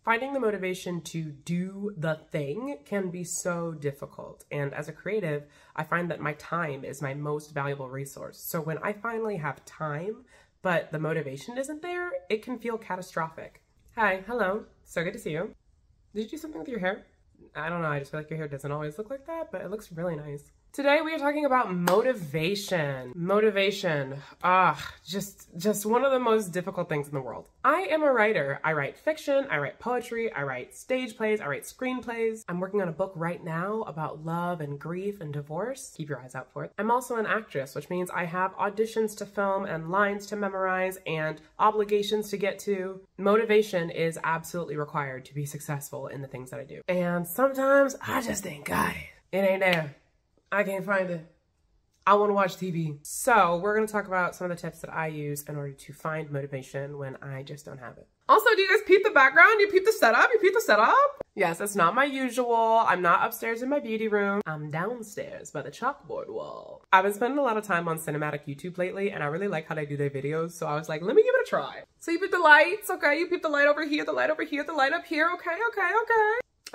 Finding the motivation to do the thing can be so difficult. And as a creative, I find that my time is my most valuable resource. So when I finally have time, but the motivation isn't there, it can feel catastrophic. Hi, hello, so good to see you. Did you do something with your hair? I don't know, I just feel like your hair doesn't always look like that, but it looks really nice. Today we are talking about motivation. Motivation, just one of the most difficult things in the world. I am a writer. I write fiction, I write poetry, I write stage plays, I write screenplays. I'm working on a book right now about love and grief and divorce. Keep your eyes out for it. I'm also an actress, which means I have auditions to film and lines to memorize and obligations to get to. Motivation is absolutely required to be successful in the things that I do. And sometimes I just think, God, it ain't there. I can't find it. I want to watch TV. So we're going to talk about some of the tips that I use in order to find motivation when I just don't have it. Also, do you guys peep the background? You peep the setup? You peep the setup? Yes, it's not my usual. I'm not upstairs in my beauty room. I'm downstairs by the chalkboard wall. I've been spending a lot of time on cinematic YouTube lately, and I really like how they do their videos. So I was like, let me give it a try. So you peep the lights, okay? You peep the light over here, the light over here, the light up here. Okay.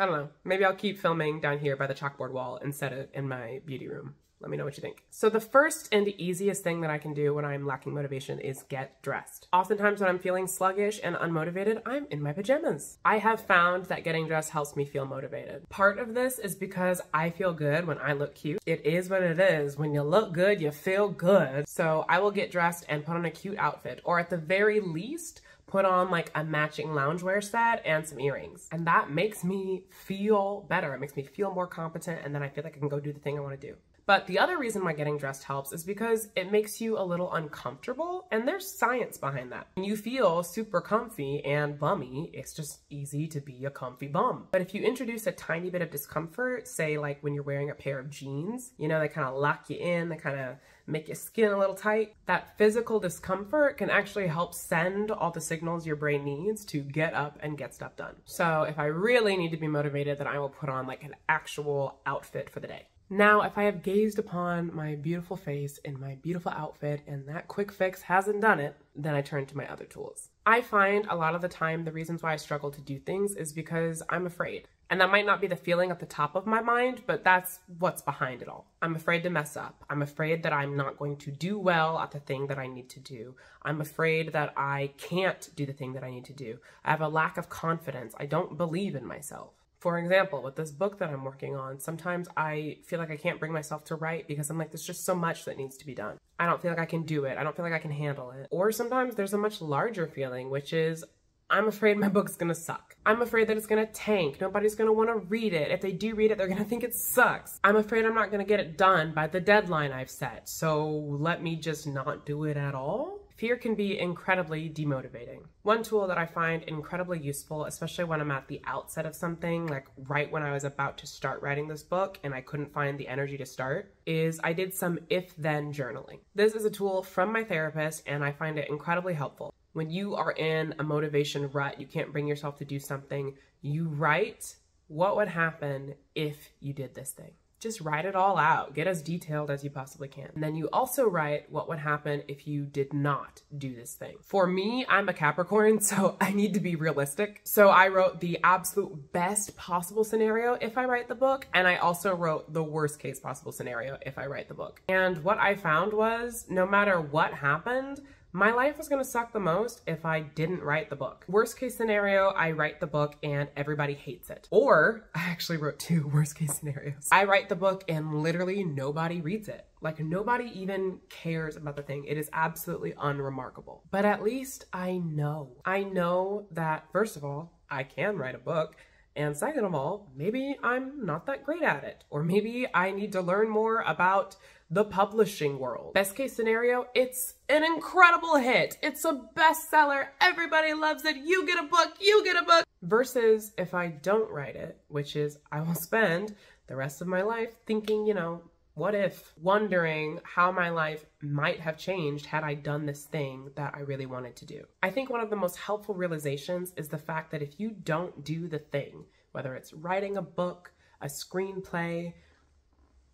I don't know. Maybe I'll keep filming down here by the chalkboard wall instead of in my beauty room. Let me know what you think. So the first and easiest thing that I can do when I'm lacking motivation is get dressed. Oftentimes when I'm feeling sluggish and unmotivated, I'm in my pajamas. I have found that getting dressed helps me feel motivated. Part of this is because I feel good when I look cute. It is what it is. When you look good, you feel good. So I will get dressed and put on a cute outfit, or at the very least, put on like a matching loungewear set and some earrings. And that makes me feel better. It makes me feel more competent, and then I feel like I can go do the thing I want to do. But the other reason why getting dressed helps is because it makes you a little uncomfortable, and there's science behind that. When you feel super comfy and bummy, it's just easy to be a comfy bum. But if you introduce a tiny bit of discomfort, say like when you're wearing a pair of jeans, you know, they kind of lock you in, they kind of make your skin a little tight, that physical discomfort can actually help send all the signals your brain needs to get up and get stuff done. So if I really need to be motivated, then I will put on like an actual outfit for the day. Now, if I have gazed upon my beautiful face in my beautiful outfit and that quick fix hasn't done it, then I turn to my other tools. I find a lot of the time the reasons why I struggle to do things is because I'm afraid. And that might not be the feeling at the top of my mind, but that's what's behind it all. I'm afraid to mess up. I'm afraid that I'm not going to do well at the thing that I need to do. I'm afraid that I can't do the thing that I need to do. I have a lack of confidence. I don't believe in myself. For example, with this book that I'm working on, sometimes I feel like I can't bring myself to write because I'm like, there's just so much that needs to be done. I don't feel like I can do it. I don't feel like I can handle it. Or sometimes there's a much larger feeling, which is I'm afraid my book's gonna suck. I'm afraid that it's gonna tank. Nobody's gonna wanna read it. If they do read it, they're gonna think it sucks. I'm afraid I'm not gonna get it done by the deadline I've set. So let me just not do it at all? Fear can be incredibly demotivating. One tool that I find incredibly useful, especially when I'm at the outset of something, like right when I was about to start writing this book and I couldn't find the energy to start, is I did some if-then journaling. This is a tool from my therapist, and I find it incredibly helpful. When you are in a motivation rut, you can't bring yourself to do something, you write what would happen if you did this thing. Just write it all out. Get as detailed as you possibly can. And then you also write what would happen if you did not do this thing. For me, I'm a Capricorn, so I need to be realistic. So I wrote the absolute best possible scenario if I write the book, and I also wrote the worst case possible scenario if I write the book. And what I found was no matter what happened, my life was gonna suck the most if I didn't write the book. Worst case scenario, I write the book and everybody hates it. Or, I actually wrote two worst case scenarios. I write the book and literally nobody reads it. Like nobody even cares about the thing. It is absolutely unremarkable. But at least I know. I know that, first of all, I can write a book. And second of all, maybe I'm not that great at it. Or maybe I need to learn more about the publishing world. Best case scenario, it's an incredible hit. It's a bestseller. Everybody loves it. You get a book, you get a book. Versus if I don't write it, which is I will spend the rest of my life thinking, you know, what if? Wondering how my life might have changed had I done this thing that I really wanted to do. I think one of the most helpful realizations is the fact that if you don't do the thing, whether it's writing a book, a screenplay,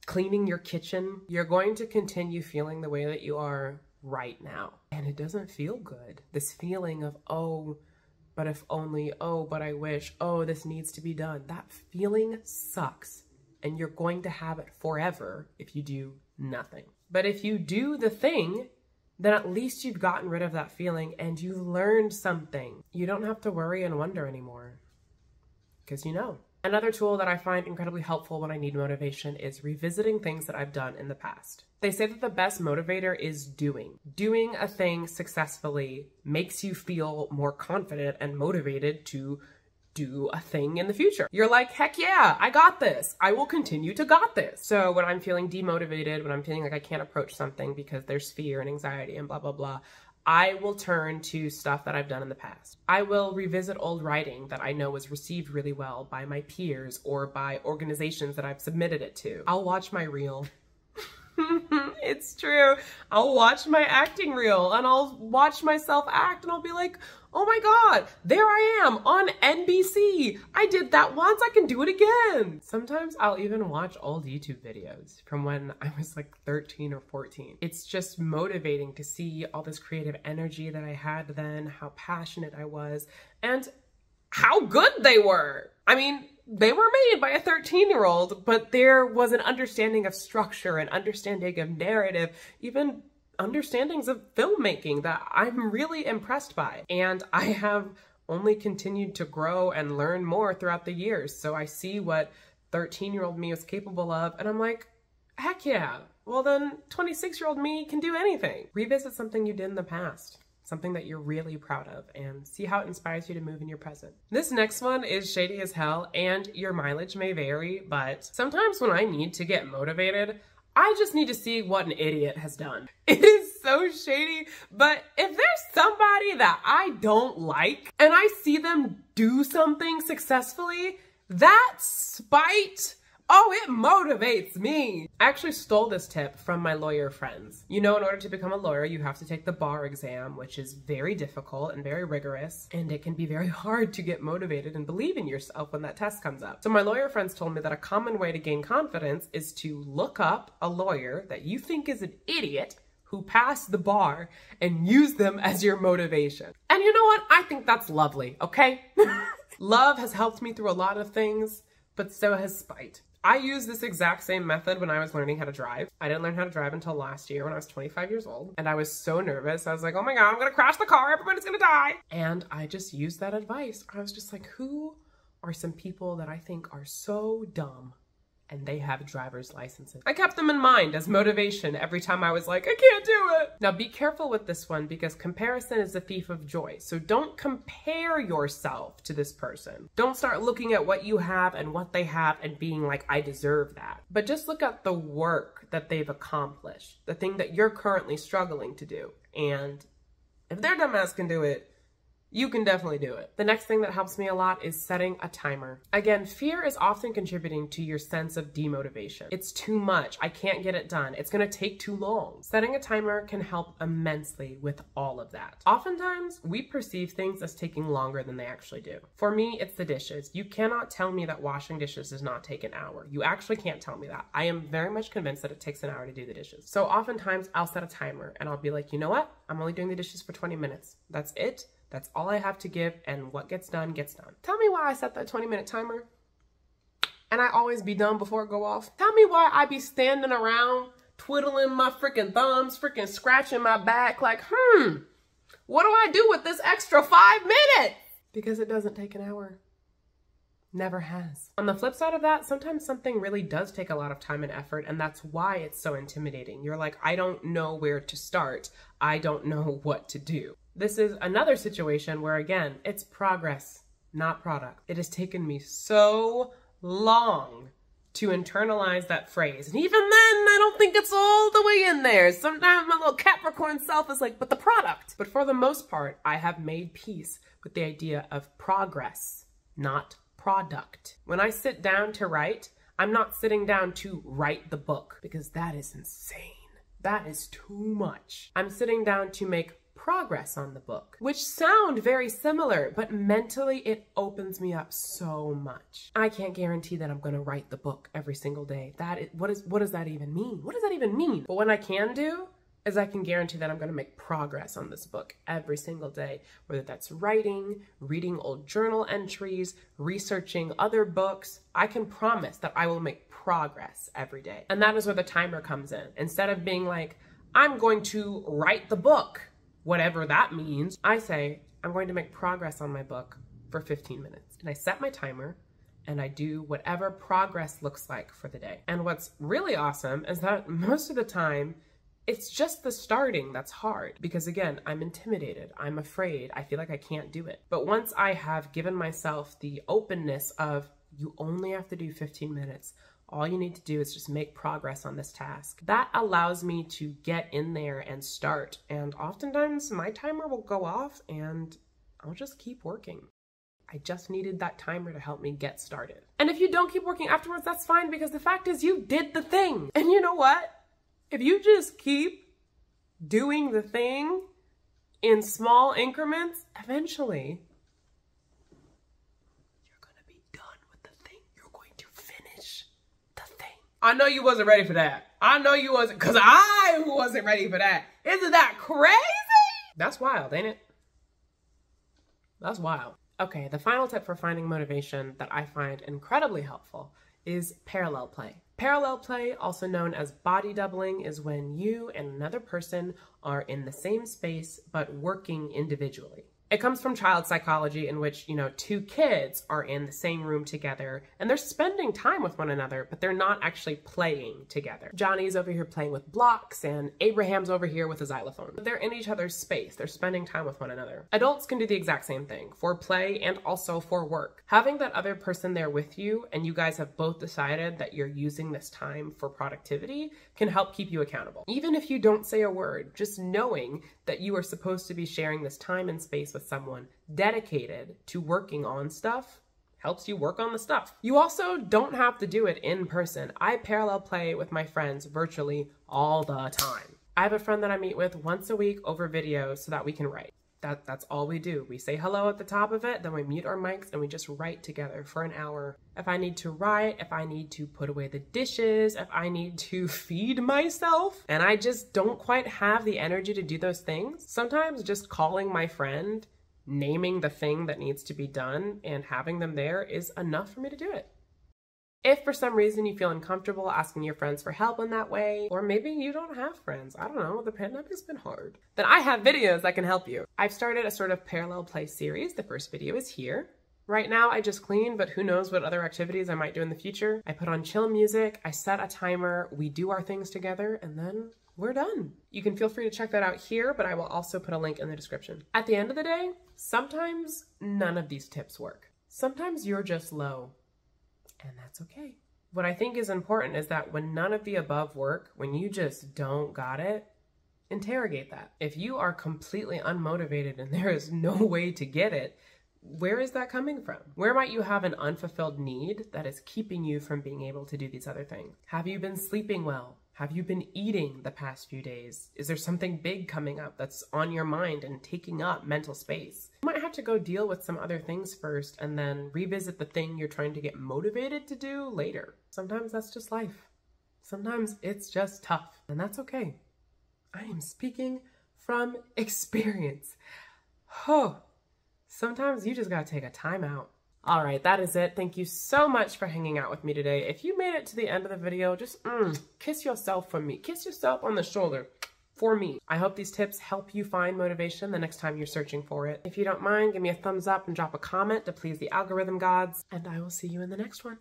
cleaning your kitchen, you're going to continue feeling the way that you are right now. And it doesn't feel good. This feeling of, oh, but if only, oh, but I wish, oh, this needs to be done. That feeling sucks, and you're going to have it forever if you do nothing. But if you do the thing, then at least you've gotten rid of that feeling and you learned something. You don't have to worry and wonder anymore, because you know. Another tool that I find incredibly helpful when I need motivation is revisiting things that I've done in the past. They say that the best motivator is doing. Doing a thing successfully makes you feel more confident and motivated to do a thing in the future. You're like, heck yeah, I got this. I will continue to got this. So when I'm feeling demotivated, when I'm feeling like I can't approach something because there's fear and anxiety and blah, blah, blah, I will turn to stuff that I've done in the past. I will revisit old writing that I know was received really well by my peers or by organizations that I've submitted it to. I'll watch my reel. It's true. I'll watch my acting reel and I'll watch myself act and I'll be like, oh my God, there I am on NBC. I did that once, I can do it again. Sometimes I'll even watch old YouTube videos from when I was like 13 or 14. It's just motivating to see all this creative energy that I had then, how passionate I was, and how good they were. I mean, they were made by a 13-year-old, but there was an understanding of structure, an understanding of narrative, even understandings of filmmaking that I'm really impressed by. And I have only continued to grow and learn more throughout the years. So I see what 13-year-old me was capable of, and I'm like, heck yeah. Well then, 26-year-old me can do anything. Revisit something you did in the past. Something that you're really proud of, and see how it inspires you to move in your present. This next one is shady as hell, and your mileage may vary, but sometimes when I need to get motivated, I just need to see what an idiot has done. It is so shady, but if there's somebody that I don't like, and I see them do something successfully, that spite, oh, it motivates me. I actually stole this tip from my lawyer friends. You know, in order to become a lawyer, you have to take the bar exam, which is very difficult and very rigorous, and it can be very hard to get motivated and believe in yourself when that test comes up. So my lawyer friends told me that a common way to gain confidence is to look up a lawyer that you think is an idiot who passed the bar and use them as your motivation. And you know what? I think that's lovely, okay? Love has helped me through a lot of things, but so has spite. I used this exact same method when I was learning how to drive. I didn't learn how to drive until last year when I was 25 years old. And I was so nervous. I was like, oh my God, I'm gonna crash the car. Everybody's gonna die. And I just used that advice. I was just like, who are some people that I think are so dumb and they have driver's licenses? I kept them in mind as motivation every time I was like, I can't do it. Now be careful with this one because comparison is the thief of joy. So don't compare yourself to this person. Don't start looking at what you have and what they have and being like, I deserve that. But just look at the work that they've accomplished, the thing that you're currently struggling to do. And if their dumbass can do it, you can definitely do it. The next thing that helps me a lot is setting a timer. Again, fear is often contributing to your sense of demotivation. It's too much. I can't get it done. It's gonna take too long. Setting a timer can help immensely with all of that. Oftentimes, we perceive things as taking longer than they actually do. For me, it's the dishes. You cannot tell me that washing dishes does not take an hour. You actually can't tell me that. I am very much convinced that it takes an hour to do the dishes. So oftentimes, I'll set a timer and I'll be like, you know what? I'm only doing the dishes for 20 minutes. That's it. That's all I have to give, and what gets done, gets done. Tell me why I set that 20-minute timer, and I always be done before it go off. Tell me why I be standing around, twiddling my freaking thumbs, freaking scratching my back, like, what do I do with this extra 5 minutes? Because it doesn't take an hour. Never has. On the flip side of that, sometimes something really does take a lot of time and effort, and that's why it's so intimidating. You're like, I don't know where to start. I don't know what to do. This is another situation where, again, it's progress, not product. It has taken me so long to internalize that phrase. And even then, I don't think it's all the way in there. Sometimes my little Capricorn self is like, but the product. But for the most part, I have made peace with the idea of progress, not product. When I sit down to write, I'm not sitting down to write the book because that is insane. That is too much. I'm sitting down to make progress on the book, which sound very similar, but mentally it opens me up so much. I can't guarantee that I'm gonna write the book every single day. What does that even mean? What does that even mean? But what I can do is I can guarantee that I'm going to make progress on this book every single day, whether that's writing, reading old journal entries, researching other books. I can promise that I will make progress every day. And that is where the timer comes in. Instead of being like, I'm going to write the book, whatever that means, I say, I'm going to make progress on my book for 15 minutes. And I set my timer and I do whatever progress looks like for the day. And what's really awesome is that most of the time, it's just the starting that's hard because again, I'm intimidated, I'm afraid, I feel like I can't do it. But once I have given myself the openness of you only have to do 15 minutes, all you need to do is just make progress on this task. That allows me to get in there and start. And oftentimes my timer will go off and I'll just keep working. I just needed that timer to help me get started. And if you don't keep working afterwards, that's fine because the fact is you did the thing. And you know what? If you just keep doing the thing in small increments, eventually you're going to be done with the thing. You're going to finish the thing. I know you wasn't ready for that. I know you wasn't, because I wasn't ready for that. Isn't that crazy? That's wild, ain't it? That's wild. Okay, the final tip for finding motivation that I find incredibly helpful is parallel play. Parallel play, also known as body doubling, is when you and another person are in the same space but working individually. It comes from child psychology in which, two kids are in the same room together and they're spending time with one another, but they're not actually playing together. Johnny's over here playing with blocks and Abraham's over here with a xylophone. They're in each other's space. They're spending time with one another. Adults can do the exact same thing for play and also for work. Having that other person there with you and you guys have both decided that you're using this time for productivity can help keep you accountable. Even if you don't say a word, just knowing that you are supposed to be sharing this time and space with someone dedicated to working on stuff helps you work on the stuff. You also don't have to do it in person. I parallel play with my friends virtually all the time. I have a friend that I meet with once a week over video so that we can write. That's all we do. We say hello at the top of it, then we mute our mics and we just write together for an hour. If I need to write, if I need to put away the dishes, if I need to feed myself, and I just don't quite have the energy to do those things, sometimes just calling my friend, naming the thing that needs to be done, and having them there is enough for me to do it. If for some reason you feel uncomfortable asking your friends for help in that way, or maybe you don't have friends, I don't know, the pandemic's been hard, then I have videos that can help you. I've started a sort of parallel play series. The first video is here. Right now I just clean, but who knows what other activities I might do in the future. I put on chill music, I set a timer, we do our things together, and then we're done. You can feel free to check that out here, but I will also put a link in the description. At the end of the day, sometimes none of these tips work. Sometimes you're just low. And that's okay. What I think is important is that when none of the above work, when you just don't got it, interrogate that. If you are completely unmotivated and there is no way to get it, where is that coming from? Where might you have an unfulfilled need that is keeping you from being able to do these other things? Have you been sleeping well? Have you been eating the past few days? Is there something big coming up that's on your mind and taking up mental space? You might have to go deal with some other things first and then revisit the thing you're trying to get motivated to do later. Sometimes that's just life. Sometimes it's just tough, and that's okay. I am speaking from experience. Oh, sometimes you just gotta take a time out. All right, that is it. Thank you so much for hanging out with me today. If you made it to the end of the video, just kiss yourself for me. Kiss yourself on the shoulder for me. I hope these tips help you find motivation the next time you're searching for it. If you don't mind, give me a thumbs up and drop a comment to please the algorithm gods, and I will see you in the next one.